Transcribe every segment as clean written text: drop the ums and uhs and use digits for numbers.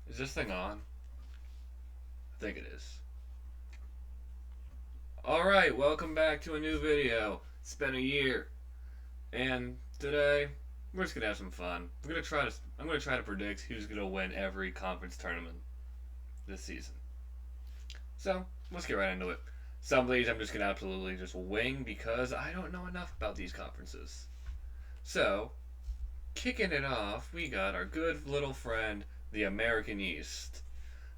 Is this thing on? I think it is. Alright, welcome back to a new video. It's been a year. And today, we're just gonna have some fun. I'm gonna try to predict who's gonna win every conference tournament this season. So, let's get right into it. Some of these I'm just gonna absolutely just wing because I don't know enough about these conferences. So, kicking it off, we got our good little friend, the American East.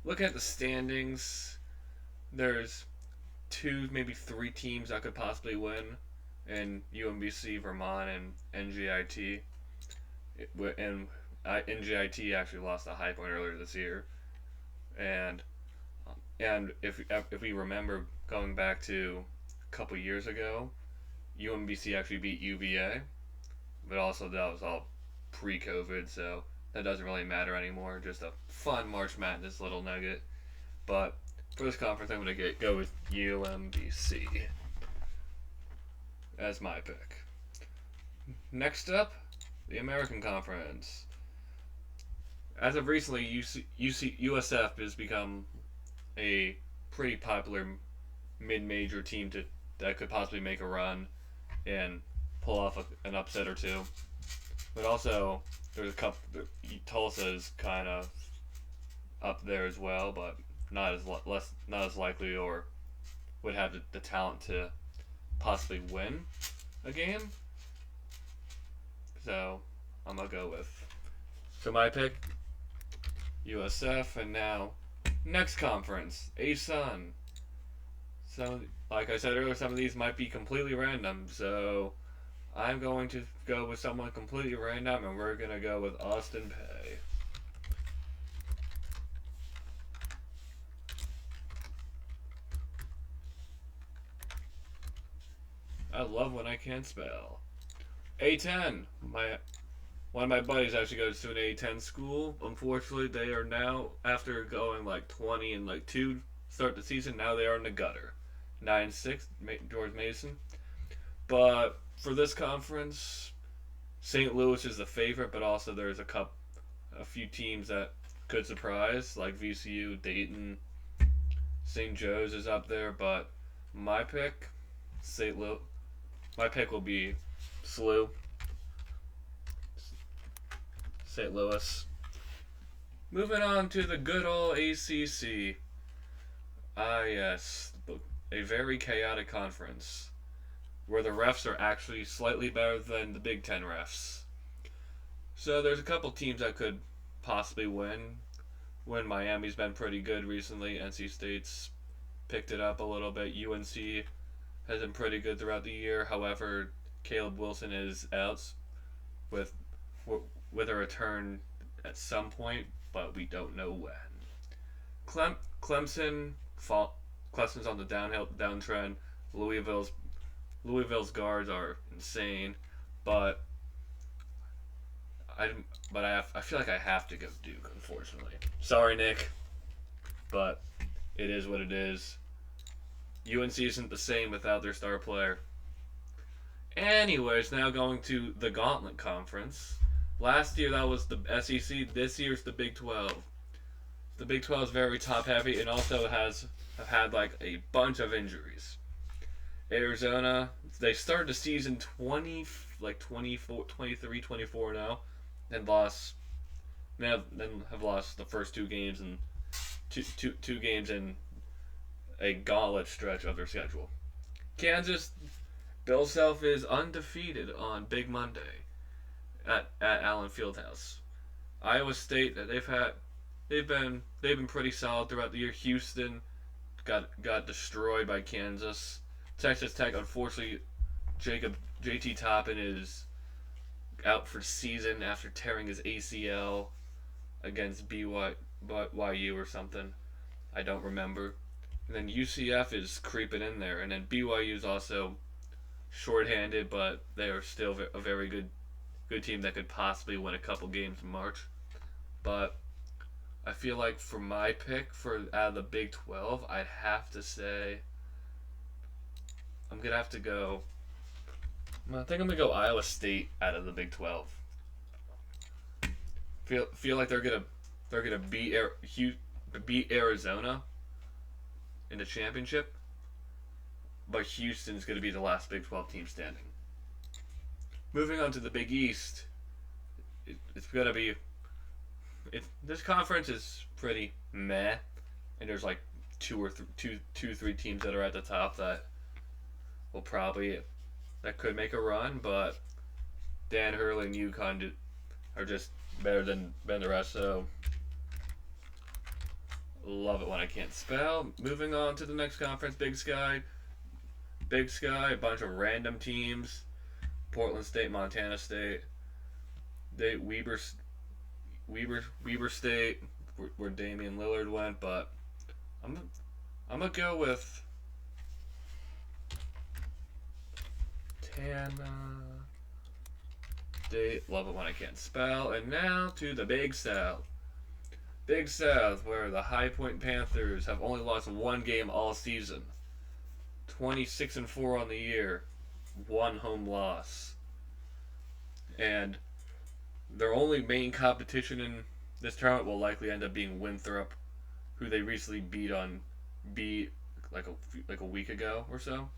Looking at the standings, there's two, maybe three teams that could possibly win, and UMBC, Vermont, and NJIT. And NJIT actually lost a high point earlier this year, and if we remember going back to a couple years ago, UMBC actually beat UVA, but also that was all pre-COVID, so that doesn't really matter anymore. Just a fun March Madness little nugget. But for this conference, I'm going to go with UMBC as my pick. Next up, the American Conference. As of recently, USF has become a pretty popular mid-major team that could possibly make a run and pull off an upset or two. But also, there's a couple. Tulsa is kind of up there as well, but not as likely or would have the talent to possibly win a game. So I'm gonna go with my pick USF, and now next conference ASUN. So like I said earlier, some of these might be completely random. So I'm going to go with someone completely random, and we're gonna go with Austin Peay. I love when I can't spell. A10. One of my buddies actually goes to an A10 school. Unfortunately, they are now, after going like 20 and like 2 start the season, now they are in the gutter. 9-6, George Mason. But for this conference, St. Louis is the favorite, but also there's a few teams that could surprise, like VCU, Dayton, St. Joe's is up there. But my pick, St. Louis. My pick will be SLU, St. Louis. Moving on to the good old ACC. Ah, yes, a very chaotic conference where the refs are actually slightly better than the Big Ten refs. So there's a couple teams that could possibly win. Miami's been pretty good recently. NC State's picked it up a little bit. UNC has been pretty good throughout the year. However, Caleb Wilson is out with with a return at some point, but we don't know when. Clemson Clemson's on the downtrend. Louisville's guards are insane, but I I feel like I have to go Duke, unfortunately. Sorry, Nick, but it is what it is. UNC isn't the same without their star player. Anyways, now going to the Gauntlet Conference. Last year that was the SEC. This year's the Big 12. The Big 12 is very top heavy and also has had like a bunch of injuries. Arizona, they started the season 20 like 24 23 24 now and then have lost the first two games and two games in a gauntlet stretch of their schedule. Kansas, Bill Self is undefeated on Big Monday at Allen Fieldhouse. Iowa State, they've been pretty solid throughout the year. Houston got destroyed by Kansas. Texas Tech, unfortunately, JT Toppin is out for the season after tearing his ACL against BYU or something. I don't remember. And then UCF is creeping in there, and then BYU is also shorthanded, but they are still a very good team that could possibly win a couple games in March. But I feel like for my pick for out of the Big 12, I'd have to say I'm gonna have to go. I think I'm gonna go Iowa State out of the Big 12. Feel like they're gonna they're gonna beat Arizona in the championship, but Houston's gonna be the last Big 12 team standing. Moving on to the Big East, it's gonna be this conference is pretty meh, and there's like three teams that are at the top that will probably that could make a run, but Dan Hurley and UConn are just better than the rest. So love it when I can't spell. Moving on to the next conference, Big Sky. Big Sky, a bunch of random teams. Portland State, Montana State, Weber State, where Damian Lillard went, but I'm gonna go with Montana State. Love it when I can't spell. And now to the Big South. Big South, where the High Point Panthers have only lost one game all season. 26-4 on the year, one home loss. And their only main competition in this tournament will likely end up being Winthrop, who they recently beat like a week ago or so.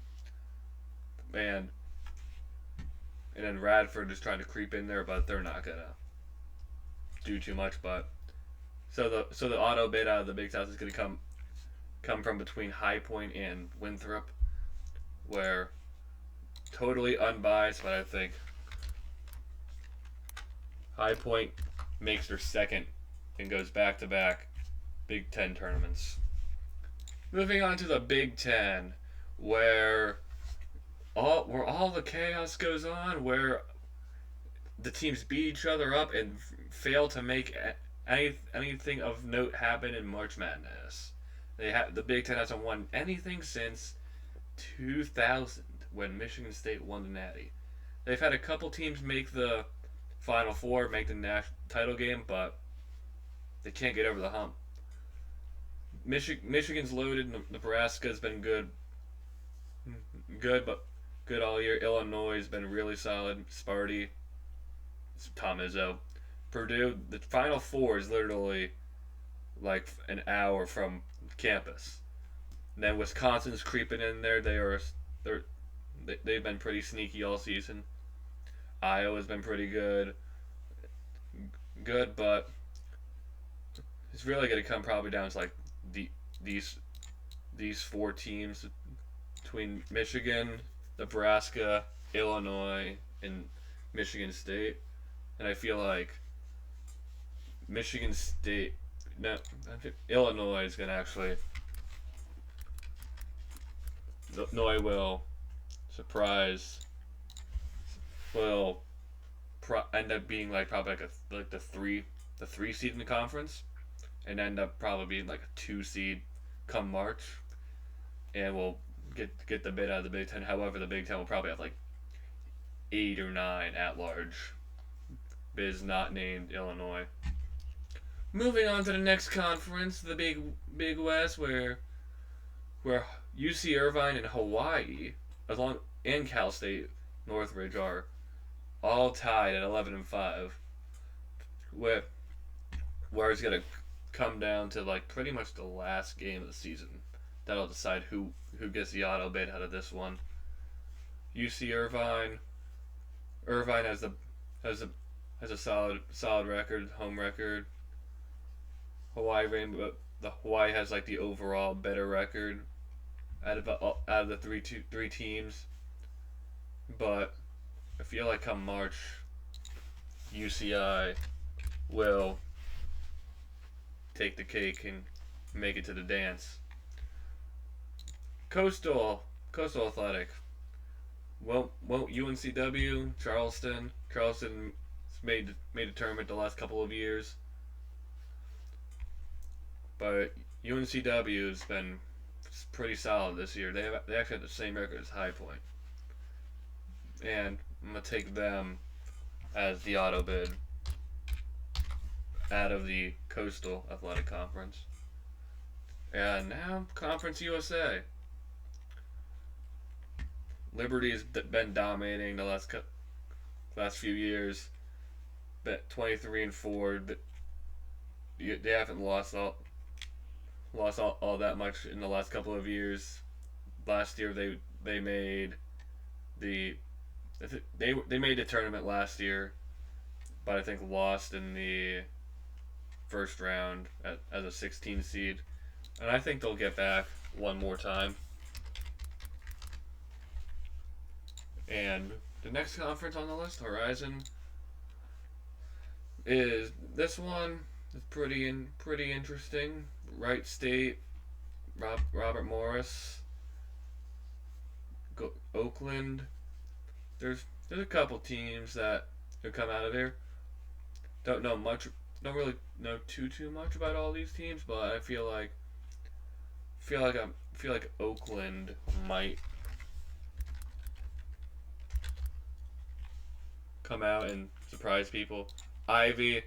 And then Radford is trying to creep in there, but they're not gonna do too much. But so the auto bid out of the Big South is gonna come from between High Point and Winthrop, where totally unbiased, but I think High Point makes their second and goes back to back Big Ten tournaments. Moving on to the Big Ten, where all the chaos goes on, where the teams beat each other up and fail to make anything of note happen in March Madness. The Big Ten hasn't won anything since 2000 when Michigan State won the Natty. They've had a couple teams make the Final Four, make the national title game, but they can't get over the hump. Michigan's loaded. Nebraska's been good, but good all year. Illinois has been really solid. Sparty, Tom Izzo. Purdue, the Final Four is literally like an hour from campus. And then Wisconsin's creeping in there. They've been pretty sneaky all season. Iowa's been pretty good, but it's really going to come probably down to like these four teams between Michigan, Nebraska, Illinois, and Michigan State. And I feel like Illinois is going to actually, Illinois will end up being like probably like the three seed in the conference, and end up probably being like a 2 seed come March, and we'll get the bid out of the Big Ten. However, the Big Ten will probably have like 8 or 9 at large bids not named Illinois. Moving on to the next conference, the Big West, where UC Irvine and Hawaii, and Cal State Northridge are all tied at 11-5. Where it's gonna come down to like pretty much the last game of the season that'll decide who gets the auto bid out of this one. UC Irvine has a solid record, home record. Hawaii has like the overall better record out of the three teams, but I feel like come March, UCI will take the cake and make it to the dance. Coastal Athletic. Won't UNCW, Charleston made a tournament the last couple of years, but UNCW has been pretty solid this year. They actually have the same record as High Point, and I'm gonna take them as the auto bid out of the Coastal Athletic Conference. And now Conference USA. Liberty has been dominating the last few years. Bet 23-4. But they haven't lost all that much in the last couple of years. Last year they made the they made the tournament last year, but I think lost in the first round as a 16 seed, and I think they'll get back one more time. And the next conference on the list, Horizon, is this one. It's pretty interesting. Wright State, Robert Morris, Oakland. There's a couple teams that could come out of there. Don't know much. Don't really know too much about all these teams, but I feel like Oakland might come out and surprise people. Ivy,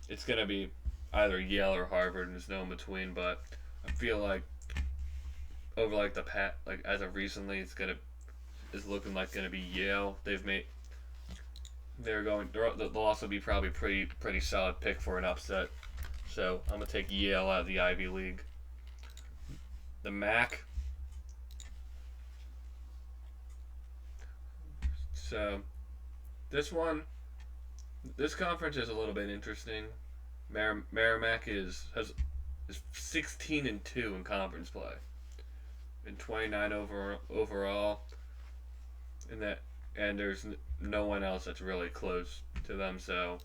it's gonna be either Yale or Harvard, and there's no in between. But I feel like over like like as of recently, is looking like gonna be Yale. They'll also be probably pretty solid pick for an upset. So I'm gonna take Yale out of the Ivy League. The MAC. So this conference is a little bit interesting. Merrimack is 16-2 in conference play, and 29 overall. And there's no one else that's really close to them. So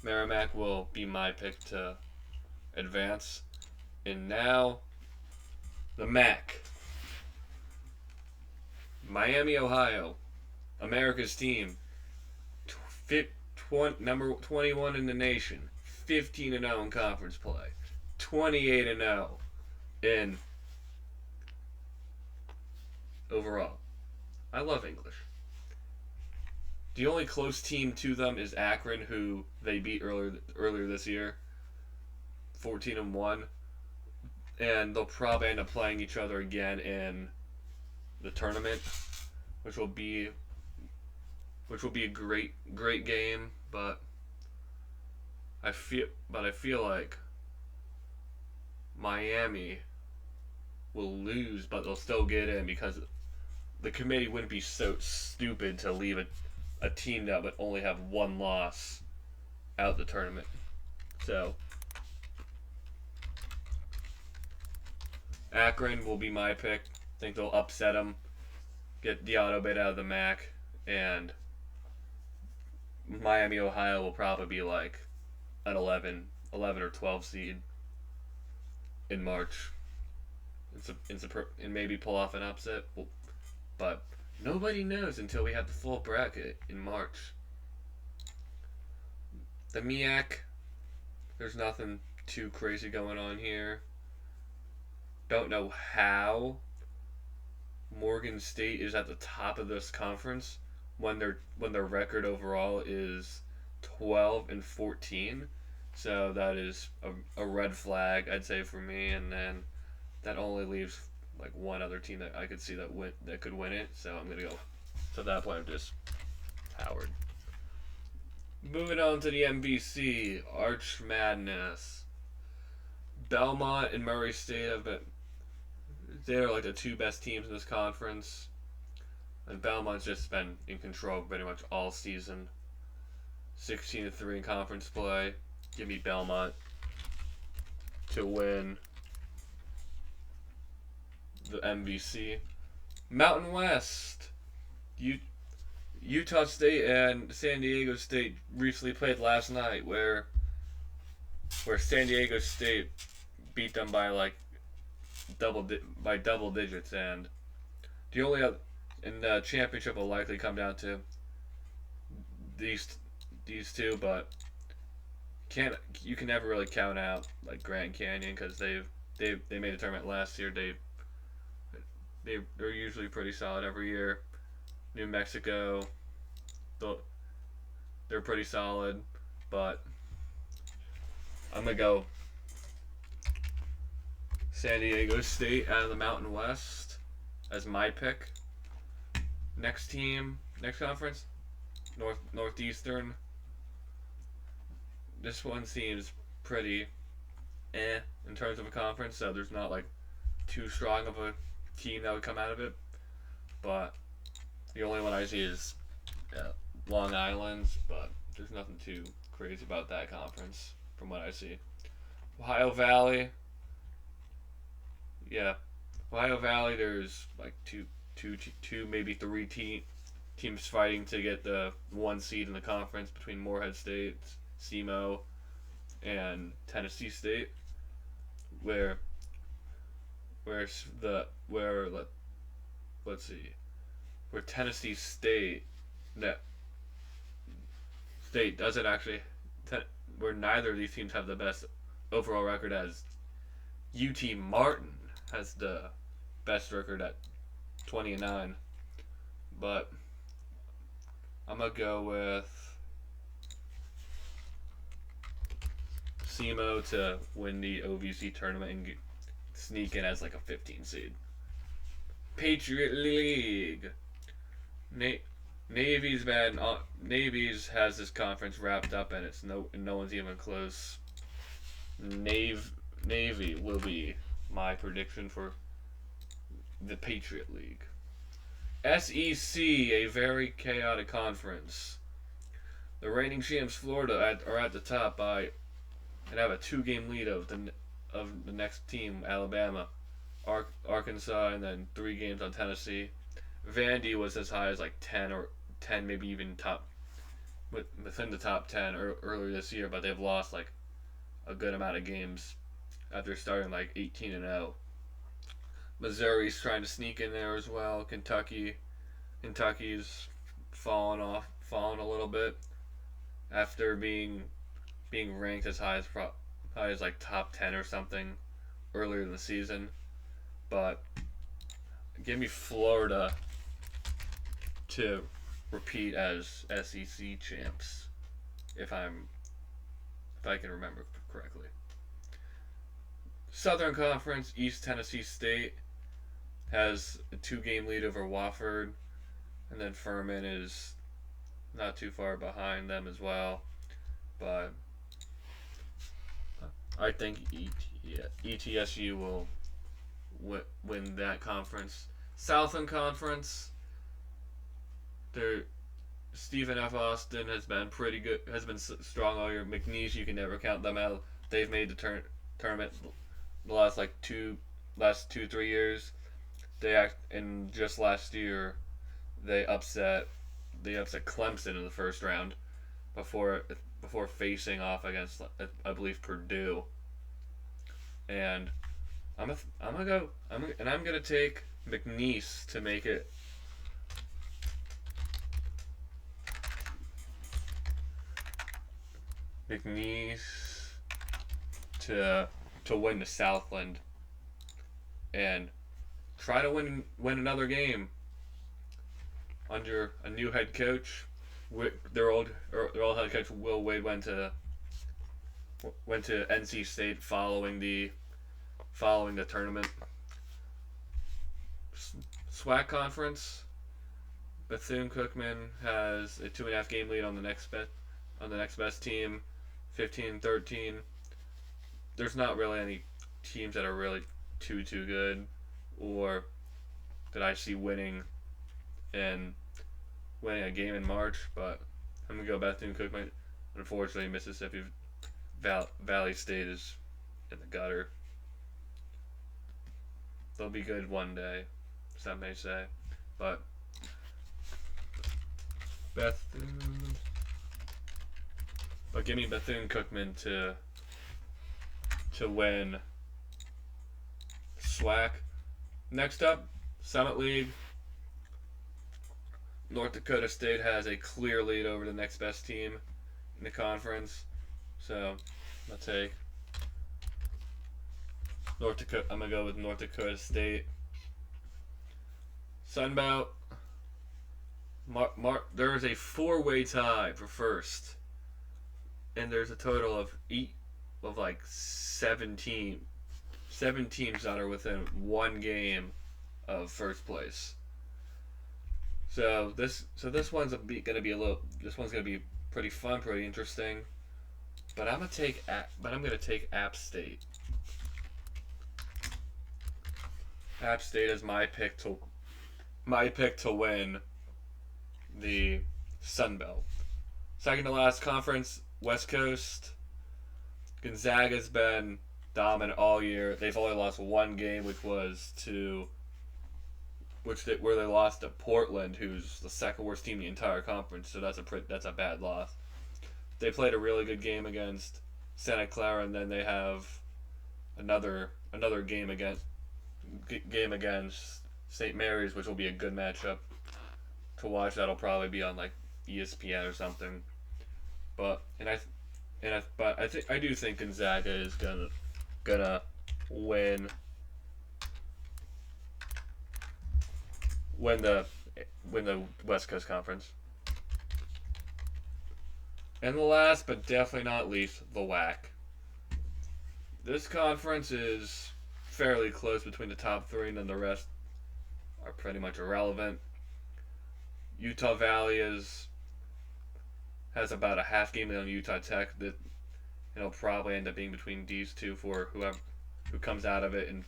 Merrimack will be my pick to advance. And now the MAC. Miami, Ohio, America's team, number 21 in the nation, 15-0 in conference play, 28-0 in overall. I love English. The only close team to them is Akron, who they beat earlier this year, 14-1, and they'll probably end up playing each other again in the tournament, which will be a great game. But I feel like Miami will lose, but they'll still get in because the committee wouldn't be so stupid to leave a team that would only have one loss out the tournament. So Akron will be my pick. I think they'll upset them, get the auto bid out of the MAC, and Miami, Ohio will probably be like an 11 or 12 seed in March. And maybe pull off an upset, but nobody knows until we have the full bracket in March. The MEAC, there's nothing too crazy going on here. Don't know how Morgan State is at the top of this conference when their record overall is 12-14. So that is a red flag, I'd say, for me. And then that only leaves like one other team that I could see that could win it. So I'm gonna go to that point of just Howard. Moving on to the MVC, Arch Madness. Belmont and Murray State they're like the two best teams in this conference. And Belmont's just been in control pretty much all season. 16-3 in conference play. Give me Belmont to win the MVC. Mountain West. Utah State and San Diego State recently played last night, where San Diego State beat them by like double digits, and the championship will likely come down to these two, but you can never really count out like Grand Canyon because they made a tournament last year. They're usually pretty solid every year. New Mexico, they're pretty solid, but I'm gonna go San Diego State out of the Mountain West as my pick. Next conference, Northeastern. this one seems pretty in terms of a conference. So there's not like too strong of a team that would come out of it. But the only one I see is Long Island. But there's nothing too crazy about that conference from what I see. Ohio Valley, yeah, Ohio Valley. There's like two, maybe three teams fighting to get the one seed in the conference between Morehead State, SEMO, and Tennessee State, where where's the where let's see, where Tennessee State that State doesn't actually where neither of these teams have the best overall record, as UT Martin has the best record at 20-9. But I'm gonna go with SEMO to win the OVC tournament and sneak in as like a 15 seed. Patriot League. Navy's has this conference wrapped up, and it's no one's even close. Navy will be my prediction for the Patriot League. SEC, a very chaotic conference. The reigning champs Florida are at the top by and have a 2-game lead of the next team, Alabama, Arkansas, and then 3 games on Tennessee. Vandy was as high as like 10, maybe even within the top 10 earlier this year, but they've lost like a good amount of games after starting like 18-0. Missouri's trying to sneak in there as well. Kentucky's fallen a little bit after being ranked as high as like top 10 or something earlier in the season. But give me Florida to repeat as SEC champs, if I can remember correctly. Southern Conference, East Tennessee State has a 2-game lead over Wofford, and then Furman is not too far behind them as well. But I think ETSU will win that conference. Southern Conference, Stephen F. Austin has been pretty good, has been strong all year. McNeese, you can never count them out. They've made the tournament the last 2-3 years. And just last year they upset Clemson in the first round before facing off against, I believe, Purdue. And I'm gonna take McNeese to make it. McNeese to win the Southland and try to win another game under a new head coach. Their old head coach Will Wade went to NC State following the tournament. SWAC conference, Bethune-Cookman has a 2.5 game lead on the next best team, 15-13. There's not really any teams that are really too good, or that I see winning a game in March. But I'm gonna go Bethune-Cookman. Unfortunately, Mississippi Valley State is in the gutter. They'll be good one day, some may say, but give me Bethune-Cookman to win SWAC. Next up, Summit League. North Dakota State has a clear lead over the next best team in the conference, so I'll take North Dakota. I'm gonna go with North Dakota State. Sunbelt. There is a 4-way tie for first, and there's a total of 17 teams that are within 1 game of first place. So this one's gonna be pretty fun, pretty interesting. But I'm gonna take App State. App State is my pick to win the Sun Belt. Second to last conference, West Coast. Gonzaga's been dominant all year. They've only lost one game, where they lost to Portland, who's the second worst team in the entire conference. So that's a bad loss. They played a really good game against Santa Clara, and then they have another game against St. Mary's, which will be a good matchup to watch. That'll probably be on like ESPN or something. But I do think Gonzaga is gonna win the West Coast Conference. And the last but definitely not least, the WAC. This conference is fairly close between the top three, and then the rest are pretty much irrelevant. Utah Valley has about a half game on Utah Tech that it'll probably end up being between these two for who comes out of it in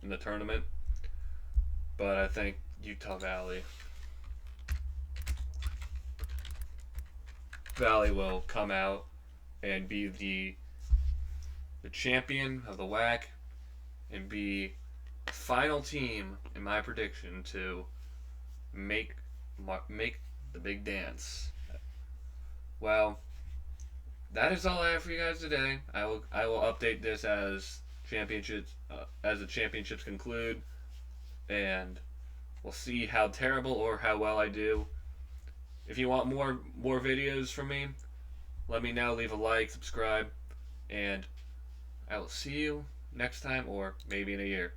the tournament. But I think Utah Valley will come out and be the champion of the WAC and be the final team, in my prediction, to make the big dance. Well, that is all I have for you guys today. I will update this as the championships conclude, and we'll see how terrible or how well I do. If you want more videos from me, let me know. Leave a like, subscribe, and I will see you next time, or maybe in a year.